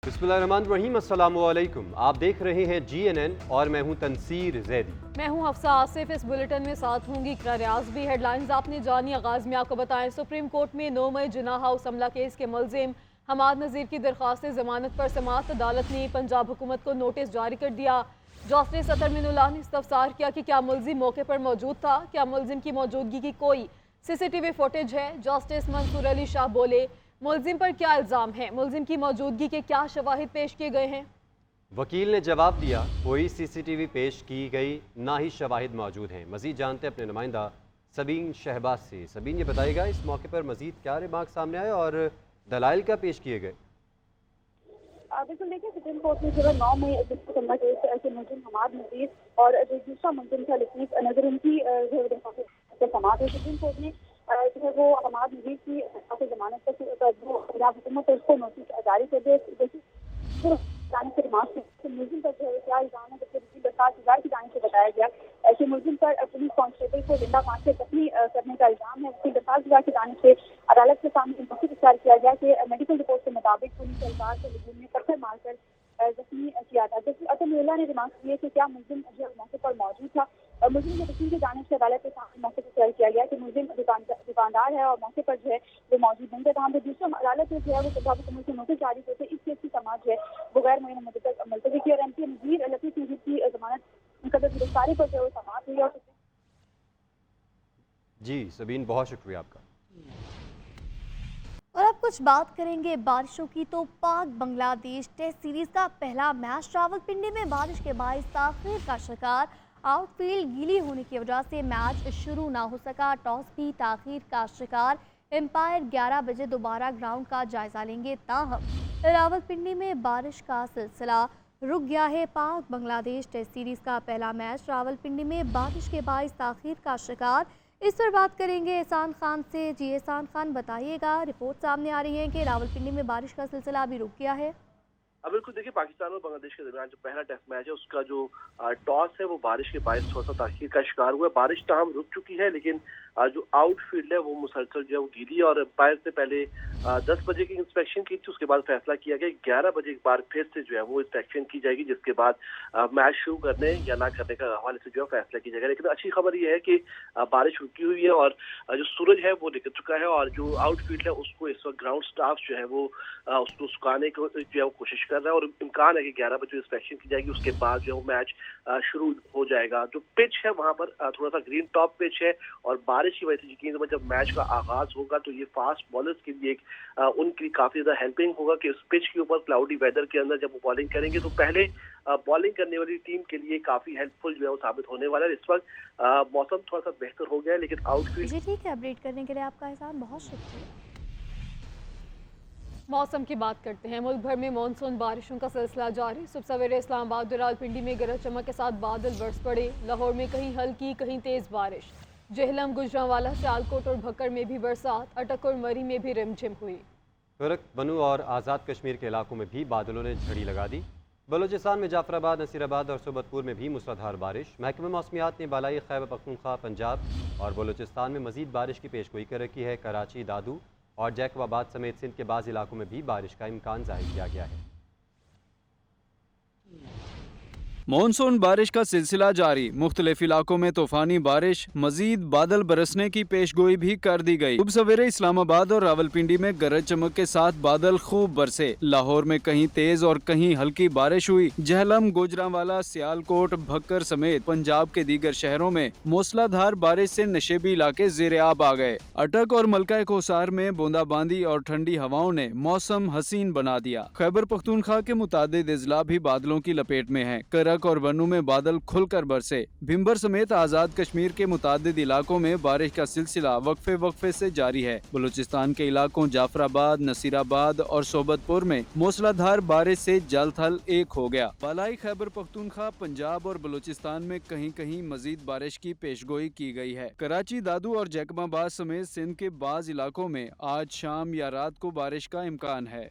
बिस्मिल्लाहिर्रहमानिर्रहीम, अस्सलामुअलैकुम। आप देख रहे हैं GNN और मैं हूं तनसीर जैदी। मैं हूं हफ्सा आसिफ। इस बुलेटिन में साथ होंगी इकरा रियाज भी। हेडलाइंस आपने जानी, आगाज में आपको बताएं। सुप्रीम कोर्ट में 9 मई जिना हाउस हमला केस के मुलजिम हमाद नज़ीर की दरख्वास्त जमानत पर समाअत अदालत ने पंजाब हुकूमत को नोटिस जारी कर दिया। जस्टिस अतर मिनुल्लाह ने इस्तफसार किया कि क्या मुलजिम मौके पर मौजूद था, क्या मुलजिम की मौजूदगी की कोई CCTV फुटेज है। जस्टिस मंसूर अली शाह बोले, मुलजिम पर क्या इल्ज़ाम है, मुलजिम की मौजूदगी के क्या शवाहिद पेश किए गए हैं। वकील ने जवाब दिया, कोई CCTV पेश की गई, ना ही शवाहिद मौजूद हैं। मजीद जानते अपने नुमाइंदा सबीन शहबाज से। सबीन, ये बताएगा इस मौके पर मजीद क्या रिमार्क सामने आए और दलाइल क्या पेश किए गए? बिल्कुल, देखिए सुप्रीम कोर्ट में जो 9 मई हमला केस ऐसे मुलजिम हमाद नज़ीर और जो दूसरा मुलजिम था लतीफ नजर, उनकी समाअत है। सुप्रीम कोर्ट ने जो है वो हमाद नज़ीर की जमानत पर जो पंजाब हुकूमत है उसको नोटिस जारी कर दिया। जाने से रिमार्क मुलजिम पर जो है क्या इल्जाम है, जबकि वकील दरखास्त की जाने से बताया गया कि मुलजिम पर पुलिस कांस्टेबल को जिंदा फांस से जख्मी करने का इल्जाम है। वकील दरखास्त की जाने से अदालत के सामने नोटिस जारी किया गया कि मेडिकल रिपोर्ट के मुताबिक पुलिस एहलकार को हुजूम ने पत्थर मारकर जख्मी किया था। जबकि अतर मिनुल्लाह ने रिमार्क किए कि क्या मुलजिम जो मौके पर मौजूद था। मुलजिम के वकील की जाने से अदालत के सामने मौके पर जारी किया गया कि मुलजिम दुकानदार है और मौके पर जो है वो मौजूद नहीं था। तमाम दूसरा अदालत ने जो है वो पंजाब हुकूमत को नोटिस जारी करते इस केस की समाअत जो है वो गैर मुअय्यन मुद्दत तक मुलतवी की और MP नज़ीर लतीफ नज़ीर की जमानत मुकद्दर गिरफ्तारी पर जो है वो समाअत हुई। और जी सबीन, बहुत शुक्रिया आपका। और अब कुछ बात करेंगे बारिशों की। तो पाक बांग्लादेश टेस्ट सीरीज का पहला मैच रावलपिंडी में बारिश के बायस ताखीर का शिकार। आउटफील्ड गीली होने की वजह से मैच शुरू ना हो सका। टॉस भी ताखीर का शिकार। एम्पायर 11 बजे दोबारा ग्राउंड का जायजा लेंगे। ताहम रावलपिंडी में बारिश का सिलसिला रुक गया है। पाक बांग्लादेश टेस्ट सीरीज का पहला मैच रावलपिंडी में बारिश के बायस ताखीर का शिकार। इस पर बात करेंगे एहसान खान से। जी एहसान खान, बताइएगा, रिपोर्ट सामने आ रही है कि रावलपिंडी में बारिश का सिलसिला अभी रुक गया है। अब बिल्कुल, देखिए पाकिस्तान और बांग्लादेश के दरमियान जो पहला टेस्ट मैच है उसका जो टॉस है वो बारिश के बायस थोड़ा सा ताखीर का शिकार हुआ है। बारिश तमाम रुक चुकी है, लेकिन जो आउटफील्ड है वो मुसलसल जो है वो गीली है। और एम्पायर से पहले 10 बजे की इंस्पेक्शन की थी, उसके बाद फैसला किया गया 11 बजे एक बार फिर से जो है वो इंस्पेक्शन की जाएगी, जिसके बाद मैच शुरू करने या ना करने का हवाले से जो है फैसला किया जाएगा। लेकिन अच्छी खबर ये है कि बारिश रुकी हुई है और जो सूरज है वो निकल चुका है और जो आउटफील्ड है उसको इस वक्त ग्राउंड स्टाफ जो है वो उसको सुखाने को जो है वो कोशिश कर रहा है। और इम्कान है कि 11 बजे इंस्पेक्शन की जाएगी, उसके बाद जो है वो मैच शुरू हो जाएगा। जो पिच है वहां पर थोड़ा सा ग्रीन टॉप पिच है और बारिश की वजह से यकीन समझ जब मैच का आगाज होगा तो ये फास्ट बॉलर्स के लिए उनके लिए काफी ज्यादा हेल्पिंग होगा कि उस पिच के ऊपर क्लाउडी वेदर के अंदर जब वो बॉलिंग करेंगे तो पहले बॉलिंग करने वाली टीम के लिए काफी हेल्पफुल जो है वो साबित होने वाला है। इस वक्त मौसम थोड़ा सा बेहतर हो गया है, लेकिन आउटफील्ड। जी ठीक है, अपडेट करने के लिए आपका एहसान, बहुत शुक्रिया। मौसम की बात करते हैं। मुल्क भर में मानसून बारिशों का सिलसिला जारी। सुबह सवेरे इस्लामाबाद और रावलपिंडी में गरज चमक के साथ बादल बरस पड़े। लाहौर में कहीं हल्की कहीं तेज बारिश। जेहलम, गुजरांवाला, सियालकोट और भक्कर में भी बरसात। अटक और मरी में भी रिमझिम हुई। तुरक, बनू और आज़ाद कश्मीर के इलाकों में भी बादलों ने झड़ी लगा दी। बलूचिस्तान में जाफराबाद, नसीराबाद और सोबतपुर में भी मूसलाधार बारिश। महकमा मौसमियात ने बालाई खैबर पख्तूनख्वा, पंजाब और बलूचिस्तान में मजीद बारिश की पेशगोई कर रखी है। कराची, दादू और जैकबाबाद समेत सिंध के बाज़ इलाकों में भी बारिश का इम्कान जाहिर किया गया है। मानसून बारिश का सिलसिला जारी। मुख्तलिफ इलाकों में तूफानी बारिश, मजीद बादल बरसने की पेशगोई भी कर दी गई। सुबह सवेरे इस्लामाबाद और रावलपिंडी में गरज चमक के साथ बादल खूब बरसे। लाहौर में कहीं तेज और कहीं हल्की बारिश हुई। जहलम, गुजरांवाला, सियालकोट, भक्कर समेत पंजाब के दीगर शहरों में मूसलाधार बारिश से नशेबी इलाके ज़ेर-ए-आब आ गए। अटक और मलका कोसार में बूंदाबांदी और ठंडी हवाओं ने मौसम हसीन बना दिया। खैबर पख्तूनख्वा के मुतादिद अजला भी बादलों की लपेट में है। करक और बनू में बादल खुलकर बरसे। भिम्बर समेत आजाद कश्मीर के मुतादिद इलाकों में बारिश का सिलसिला वक्फे वक्फे से जारी है। बलूचिस्तान के इलाकों जाफराबाद, नसीराबाद और सोबतपुर में मूसलाधार बारिश से जल थल एक हो गया। बालाई खैबर पख्तूनख्वा, पंजाब और बलूचिस्तान में कहीं कहीं मजीद बारिश की पेशगोई की गई है। कराची, दादू और जैकबाबाद समेत सिंध के बाज इलाकों में आज शाम या रात को बारिश का इम्कान है।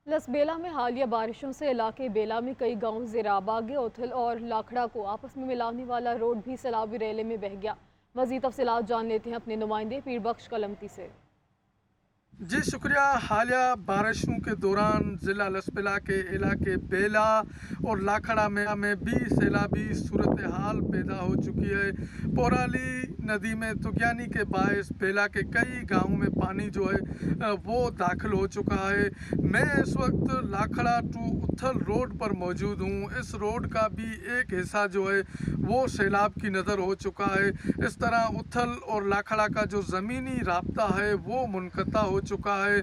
लसबेला में हालिया बारिशों से इलाके बेला में कई गांव ज़ेर-ए-आब आ गए। ओथल और लाखड़ा को आपस में मिलाने वाला रोड भी सैलाबी रेले में बह गया। मज़ीद तफसीलात जान लेते हैं अपने नुमाइंदे पीर बख्श कलमती से। जी शुक्रिया। हालिया बारिशों के दौरान ज़िला लसपला के इलाके बेला और लाखड़ा में भी सैलाबी सूरत हाल पैदा हो चुकी है। पोराली नदी में तुगयानी के बायस बेला के कई गांवों में पानी जो है वो दाखिल हो चुका है। मैं इस वक्त लाखड़ा टू उथल रोड पर मौजूद हूँ। इस रोड का भी एक हिस्सा जो है वो सैलाब की नज़र हो चुका है। इस तरह उथल और लाखड़ा का जो ज़मीनी राब्ता है वो मुनक़ता हो चुका है।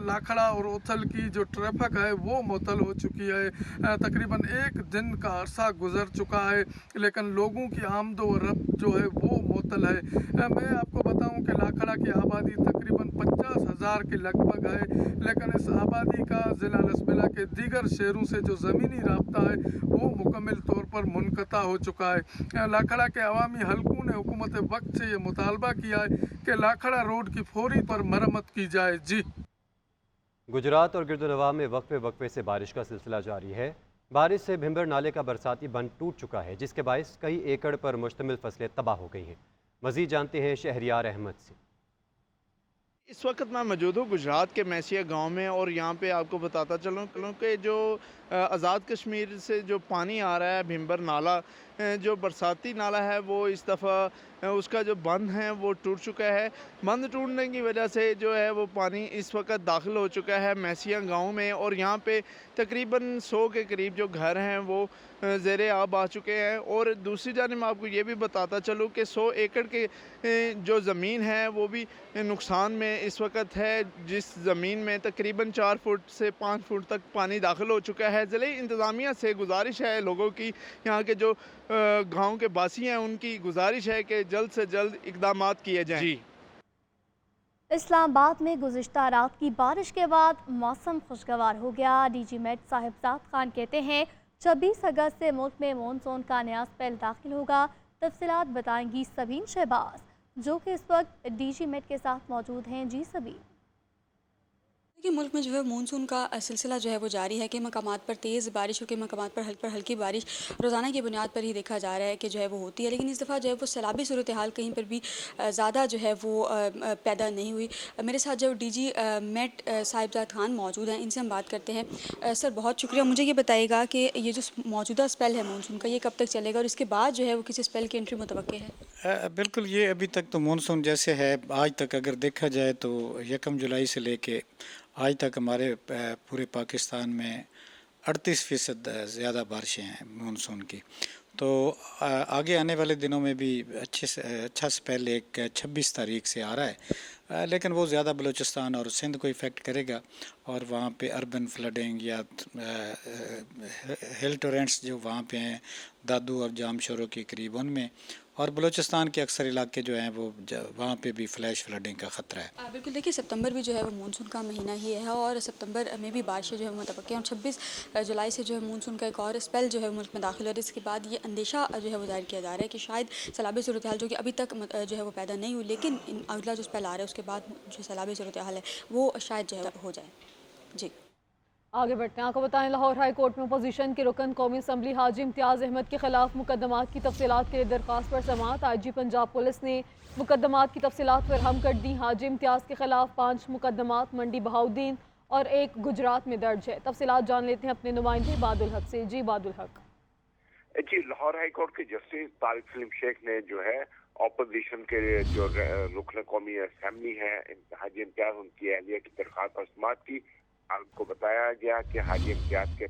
लाखड़ा और उथल की जो ट्रैफिक है वो मुअत्तल हो चुकी है। तकरीबन एक दिन का अरसा गुजर चुका है, लेकिन लोगों की आमदो रफ्त जो है वो मुअत्तल है। मैं आपको बताऊं कि लाखड़ा की आबादी तकरीबन 50,000 के लगभग है, लेकिन इस आबादी का ज़िला लसबला के दीगर शहरों से जो ज़मीनी राब्ता है वो मुकम्मल तौर पर मुनक़ता हो चुका है। लाखड़ा के अवामी हलकों ने हुकूमत वक्त से ये मुतालबा किया है कि लाखड़ा रोड की फौरी पर मरम्मत की जाए। जी गुजरात और गिरदुनवा में वक्फे वक्फे से बारिश का सिलसिला जारी है। बारिश से भिंबर नाले का बरसाती बंद टूट चुका है, जिसके बायस कई एकड़ पर मुश्तमिल फसलें तबाह हो गई हैं। मज़ीद जानते हैं शहरियार अहमद से। इस वक्त मैं मौजूद हूँ गुजरात के मैसिया गांव में, और यहाँ पे आपको बताता चलूँ कि जो आज़ाद कश्मीर से जो पानी आ रहा है भिंबर नाला, जो बरसाती नाला है वो इस दफ़ा उसका जो बंद है वो टूट चुका है। बंद टूटने की वजह से जो है वो पानी इस वक्त दाखिल हो चुका है मैसिया गांव में, और यहाँ पे तकरीबन 100 के करीब जो घर हैं वो ज़ेरे आब आ चुके हैं। और दूसरी जानिब मैं आपको ये भी बताता चलूँ कि 100 एकड़ के जो ज़मीन है वो भी नुकसान में इस वक्त है, जिस ज़मीन में तकरीबन 4 फुट से 5 फुट तक पानी दाखिल हो चुका है। ज़िले इंतज़ामिया से गुजारिश है लोगों की, यहाँ के जो गांव के बासी हैं उनकी गुजारिश है कि जल्द से जल्द इक़दामात किए जाएं। जी इस्लामाबाद में गुज़िश्ता रात की बारिश के बाद मौसम खुशगवार हो गया। डीजी मेट साहिबजाद खान कहते हैं 26 अगस्त से मुल्क में मानसून का नया स्पेल दाखिल होगा। तफसीलात बताएंगी सबीन शहबाज, जो कि इस वक्त डीजी मेट के साथ मौजूद हैं। जी सबीन। कि मुल्क में जो है मानसून का सिलसिला जो है वो जारी है कि मकामात पर तेज़ बारिश और के मकामात पर हल्की बारिश रोज़ाना की बुनियाद पर ही देखा जा रहा है कि जो है वो होती है, लेकिन इस दफ़ा जो है वो सैलाबी सूरत हाल कहीं पर भी ज़्यादा जो है वो पैदा नहीं हुई। मेरे साथ जो डीजी मेट साहिबजाद खान मौजूद हैं, इनसे हम बात करते हैं। सर बहुत शुक्रिया। मुझे ये बताइएगा कि ये जो मौजूदा स्पेल है मानसून का, ये कब तक चलेगा और इसके बाद जो है वो किसी स्पेल की एंट्री मुतवक्के है? बिल्कुल, ये अभी तक तो मानसून जैसे है, आज तक अगर देखा जाए तो 1 जुलाई से लेके आज तक हमारे पूरे पाकिस्तान में 38% ज़्यादा बारिशें हैं मानसून की। तो आगे आने वाले दिनों में भी अच्छा स्पेल एक 26 तारीख से आ रहा है, लेकिन वो ज़्यादा बलूचिस्तान और सिंध को इफ़ेक्ट करेगा, और वहाँ पे अर्बन फ्लडिंग या हिल टोरेंट्स जो वहाँ पे हैं दादू और जामशोरों के करीब, उनमें, और बलूचिस्तान के अक्सर इलाके जो हैं वो वहाँ पे भी फ्लैश फ्लडिंग का ख़तरा है। बिल्कुल, देखिए सितंबर भी जो है वो मानसून का महीना ही है, और सितंबर में भी बारिशें जो है मुतवक्के हैं, और 26 जुलाई से जो है मानसून का एक और स्पेल जो है मुल्क में दाखिल हो रहा है। इसके बाद ये अंदेशा जो है वो जाहिर किया जा रहा है कि शायद सैलाबी सूरत हाल जो कि अभी तक जो है वो पैदा नहीं हुई, लेकिन अगला जो स्पेल आ रहा है उसके बाद जो सैलाबी सूरत हाल है वो शायद जो है हो जाए। जी आगे बढ़ते हैं। आपको बताएं लाहौर हाई कोर्ट में अपोजिशन के रुकन कौमी असम्बली हाजी इम्तियाज़ अहमद के खिलाफ मुकदमात की तफसीलात के लिए दरख्वास्त पर समाअत। IG पंजाब पुलिस ने मुकदमात की तफसीलात फरहम कर दी। हाजी इम्तियाज़ के खिलाफ 5 मुकदमात मंडी बहाउद्दीन और 1 गुजरात में दर्ज है। तफसीलात जान लेते हैं अपने नुमाइंदे बादुल हक से। जी बादुल हक। जी, लाहौर हाई कोर्ट के जस्टिस तारिक सलीम शेख ने जो है अपोजिशन के जो रुकन कौमी असम्बली है हाजी इम्तियाज़, उनकी अहलिया की दरख्वास्त पर समाअत की। आपको बताया गया कि हाजी इम्तियाज़ के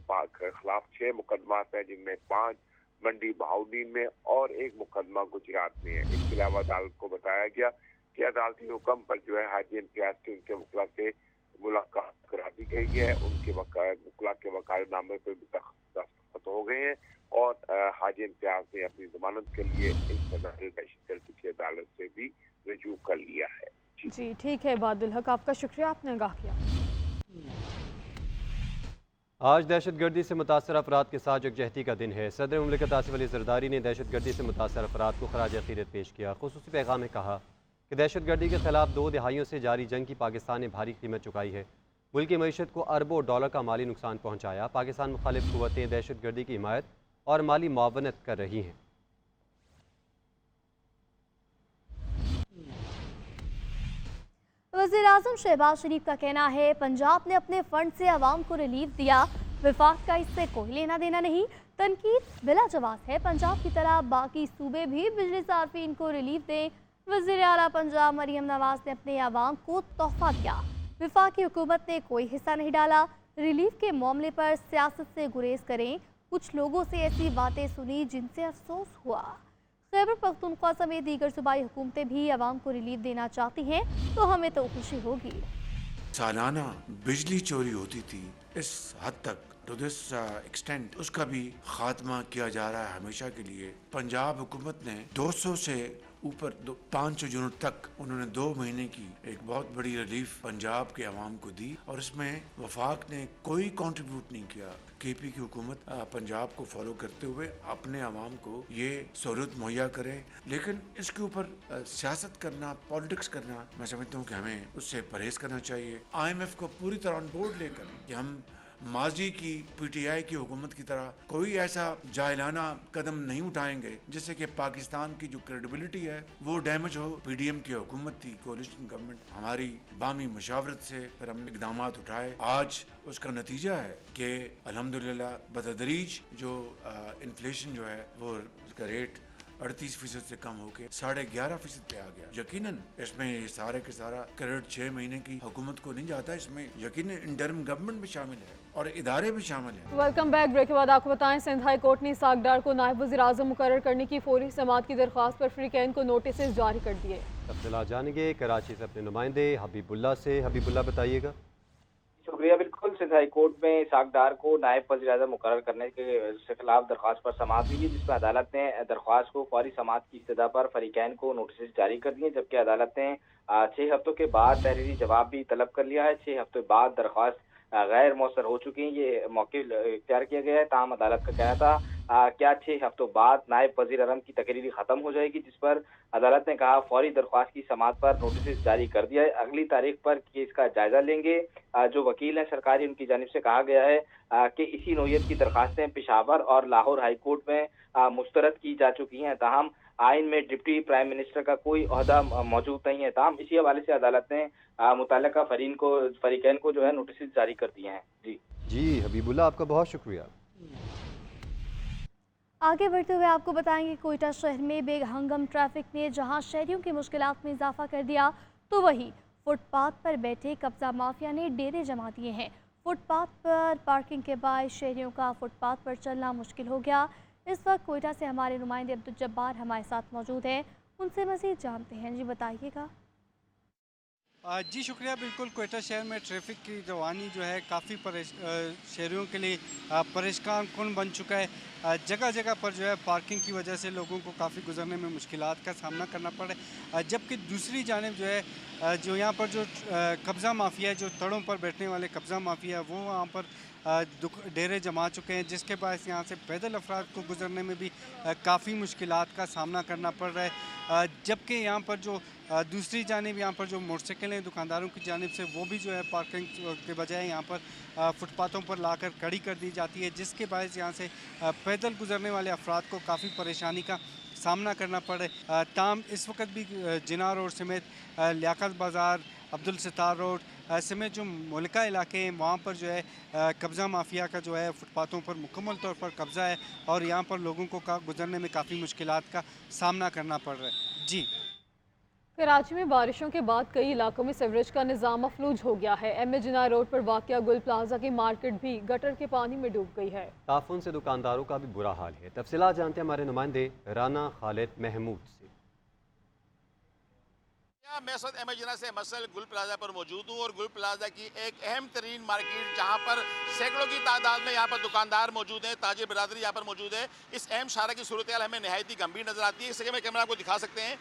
खिलाफ 6 मुकदमात हैं, जिनमें 5 मंडी बहाउद्दीन में और 1 मुकदमा गुजरात में है। इसके अलावा अदालत को बताया गया कि अदालती हुक्म पर जो है हाजी इम्तियाज़ के उनके वकील से मुलाकात करा दी गई है। उनके वकील के वकालतनामे पर भी दस्तखत हो गए हैं, और हाजी इम्तियाज़ ने अपनी जमानत के लिए दहशतगर्दी की अदालत से भी रजू कर लिया है। जी ठीक है बादुल हक, आपका शुक्रिया, आपने आगाह किया। आज दहशतगर्दी से मुतासर अफराद के साथ यकजहती का दिन है। सदर मुमलिकत आसिफ अली जरदारी ने दहशतगर्दी से मुतासर अफराद को खराज अक़ीदत पेश किया। खुसूसी पैगाम में कहा कि दहशतगर्दी के खिलाफ 2 दहाइयों से जारी जंग की पाकिस्तान ने भारी कीमत चुकाई है। मुल्क की मईशत को अरबों डॉलर का माली नुकसान पहुँचाया। पाकिस्तान मुखालिफ क़ुव्वतें दहशतगर्दी की हिमायत और माली मुआवनत कर रही हैं। वज़ीर-ए-आज़म शहबाज शरीफ का कहना है पंजाब ने अपने फंड से आवाम को रिलीफ दिया, विफाक का इससे कोई लेना देना नहीं। तनकीद बिला जवाब है, पंजाब की तरह बाकी सूबे भी बिजली सार्फिन को रिलीफ दें। वज़ीर आला पंजाब मरियम नवाज ने अपने आवाम को तोहफा दिया, विफाकी हुकूमत ने कोई हिस्सा नहीं डाला। रिलीफ के मामले पर सियासत से गुरेज करें, कुछ लोगों से ऐसी बातें सुनी जिनसे अफसोस हुआ। खैबर पख्तूनख्वा समेत दीगर सूबाई हुकूमतें भी आवाम को रिलीफ देना चाहती हैं तो हमें तो खुशी होगी। सालाना बिजली चोरी होती थी, इस हद तक टू दिस एक्सटेंट उसका भी खात्मा किया जा रहा है हमेशा के लिए। पंजाब हुकूमत ने 200 से ऊपर 500 यूनिट तक उन्होंने 2 महीने की एक बहुत बड़ी रिलीफ पंजाब के अवाम को दी और इसमें वफाक ने कोई कंट्रीब्यूट नहीं किया। केपी की हुकूमत पंजाब को फॉलो करते हुए अपने अवाम को ये सहूलत मुहैया करे, लेकिन इसके ऊपर सियासत करना, पॉलिटिक्स करना, मैं समझता हूँ कि हमें उससे परहेज करना चाहिए। IMF को पूरी तरह ऑन बोर्ड लेकर कि हम माजी की PTI की हुकूमत की तरह कोई ऐसा जाहिलाना कदम नहीं उठाएंगे जिससे कि पाकिस्तान की जो क्रेडिबिलिटी है वो डैमेज हो। PDM की हुकूमत थी, कोalition गवर्नमेंट, हमारी बामी मशावरत से फिर हमने इकदाम उठाए। आज उसका नतीजा है कि अल्हम्दुलिल्लाह बतदरीज जो इन्फ्लेशन जो है वो उसका रेट 38% से कम होकर 11.5% पे आ गया। यकीनन इसमें ये सारे के सारा क्रेडिट 6 महीने की हुकूमत को नहीं जाता, इसमें यकीनन इंटरिम गवर्नमेंट भी शामिल है और इदारे भी शामिल हैं। Welcome back. ब्रेक के बाद आपको बताएं, सिंध हाई कोर्ट ने इसहाक डार को नायब वज़ीर-ए-आज़म मुकर्रर करने की फौरी समाअत की दरख्वास्त पर फ्रीकैन को नोटिस जारी कर दिए। तफसीलात जानेंगे कराची से अपने नुमाइंदे हबीबुल्ला से। हबीबुल्ला बताइएगा। शुक्रिया। बिल्कुल, सिंध हाई कोर्ट में इसहाक डार को नायब वज़ीर-ए-आज़म मुकर्रर करने के खिलाफ दरख्वास्त पर समाअत हुई है, जिसमें अदालत ने दरख्वास्त को फौरी समाअत की इब्तिदा पर फरीकैन को नोटिस जारी कर दिए, जबकि अदालत ने 6 हफ्तों के बाद तहरीरी जवाब भी तलब कर लिया है। 6 हफ्ते बाद दरख्वास्त गैर मौसर हो चुकी हैं, ये मौके इख्तियार किया गया है। ताहम अदालत का कहना था क्या 6 हफ्तों बाद नायब वज़ीर-ए-आज़म की तकरीरी ख़त्म हो जाएगी, जिस पर अदालत ने कहा फौरी दरख्वास्त की समाअत पर नोटिस जारी कर दिया है, अगली तारीख पर केस का जायजा लेंगे। जो वकील हैं सरकारी, उनकी जानिब से कहा गया है कि इसी नौयत की दरखास्तें पेशावर और लाहौर हाई कोर्ट में मुस्तरद की जा चुकी हैं। ताहम आइन में डिप्टी प्राइम मिनिस्टर का कोई ओहदा मौजूद नहीं है। ताहम इसी हवाले से अदालत ने मुतल्लिका फरीकैन को जो है नोटिस जारी कर दिए हैं। जी हबीबुल्ला, आपका बहुत शुक्रिया। आगे बढ़ते हुए आपको बताएंगे, कोयटा शहर में बेहंगम ट्रैफिक ने जहां शहरियों की मुश्किलात में इजाफा कर दिया, तो वहीं फुटपाथ पर बैठे कब्जा माफिया ने डेरे जमा दिए हैं। फुटपाथ पर पार्किंग के बाद शहरियों का फुटपाथ पर चलना मुश्किल हो गया। इस वक्त कोयटा से हमारे नुमाइंदे अब्दुल जब्बार हमारे साथ मौजूद हैं, उनसे मज़ीद जानते हैं। जी बताइएगा। जी शुक्रिया। बिल्कुल, कोयटा शहर में ट्रैफिक की रवानी जो है काफ़ी शहरियों के लिए परेशान कुन बन चुका है। जगह जगह पर जो है पार्किंग की वजह से लोगों को काफ़ी गुजरने में मुश्किलात का सामना करना पड़े, जबकि दूसरी जानिब जो है जो यहाँ पर जो कब्ज़ा माफिया है, जो तड़ों पर बैठने वाले कब्ज़ा माफिया है, वो वहाँ पर डेरे जमा चुके हैं, जिसके बायस यहाँ से पैदल अफराद को गुजरने में भी काफ़ी मुश्किलात का सामना करना पड़ रहा है। जबकि यहाँ पर जो दूसरी जानिब यहाँ पर जो मोटरसाइकिलें दुकानदारों की जानिब से वो भी जो है पार्किंग के बजाय यहाँ पर फुटपाथों पर लाकर खड़ी कर दी जाती है, जिसके बायस यहाँ से पैदल गुजरने वाले अफराद को काफ़ी परेशानी का सामना करना पड़े। ताम इस वक्त भी जिना रोड समेत लियाकत बाज़ार, अब्दुल सत्तार रोड समेत जो मुल्का इलाके हैं, वहाँ पर जो है कब्ज़ा माफिया का जो है फुटपाथों पर मुकम्मल तौर पर कब्ज़ा है और यहाँ पर लोगों को गुजरने में काफ़ी मुश्किलात का सामना करना पड़ रहा है। जी, कराची में बारिशों के बाद कई इलाकों में सीवरेज का निज़ाम मफलूज हो गया है। MA जिना रोड पर वाक़या गुल प्लाजा की मार्केट भी गटर के पानी में डूब गई है। ताफुन से दुकानदारों का भी बुरा हाल है। तफसीलात जानते हैं हमारे नुमाइंदे राना खालिद महमूद से। मैं इस वक्त MA जिना से मसल गुल प्लाजा पर मौजूद हूँ और गुल प्लाजा की एक अहम तरीन मार्केट जहाँ पर सैकड़ों की तादाद में यहाँ पर दुकानदार मौजूद हैं, ताजिर बिरादरी यहाँ पर मौजूद है। इस अहम शारा की सूरत हाल हमें नहायत ही गंभीर नजर आती है। इस जगह में कैमरा आपको दिखा सकते हैं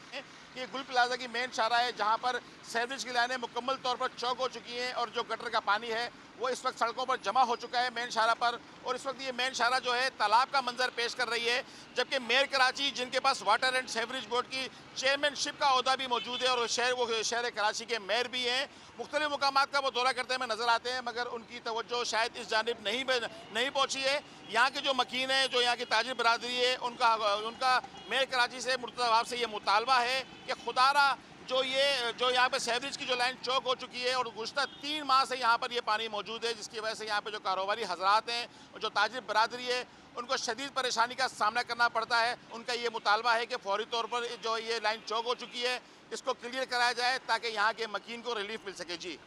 कि गुल प्लाजा की मेन शारा है, जहाँ पर सीवरेज की लाइनें मुकम्मल तौर पर चौक हो चुकी हैं और जो गटर का पानी है वो इस वक्त सड़कों पर जमा हो चुका है मेन शारा पर। और इस वक्त ये मेन शारा जो है तालाब का मंजर पेश कर रही है, जबकि मेयर कराची जिनके पास वाटर एंड सीवरेज बोर्ड की चेयरमैनशिप का ओहदा भी मौजूद है और वो शहर कराची के मेयर भी हैं, मुख्तलिफ मुकामात का वो दौरा करते हुए नजर आते हैं, मगर उनकी तवज्जो शायद इस जानिब नहीं पहुँची है। यहाँ के जो मकीन हैं, जो यहाँ की ताजिर बिरादरी है, उनका मेयर कराची से मुर्तज़ा से ये मुतालबा है कि खुदारा जो यहाँ पे सेवरेज की जो लाइन चौक हो चुकी है और गुज़श्ता 3 माह से यहाँ पर ये पानी मौजूद है, जिसकी वजह से यहाँ पे जो कारोबारी हजरात हैं और जो ताजिर बरादरी है उनको शदीद परेशानी का सामना करना पड़ता है। उनका ये मुतालबा है कि फौरी तौर पर जो ये लाइन चौक हो चुकी है इसको क्लियर कराया जाए ताकि यहाँ के मकीन को रिलीफ मिल सके। जी।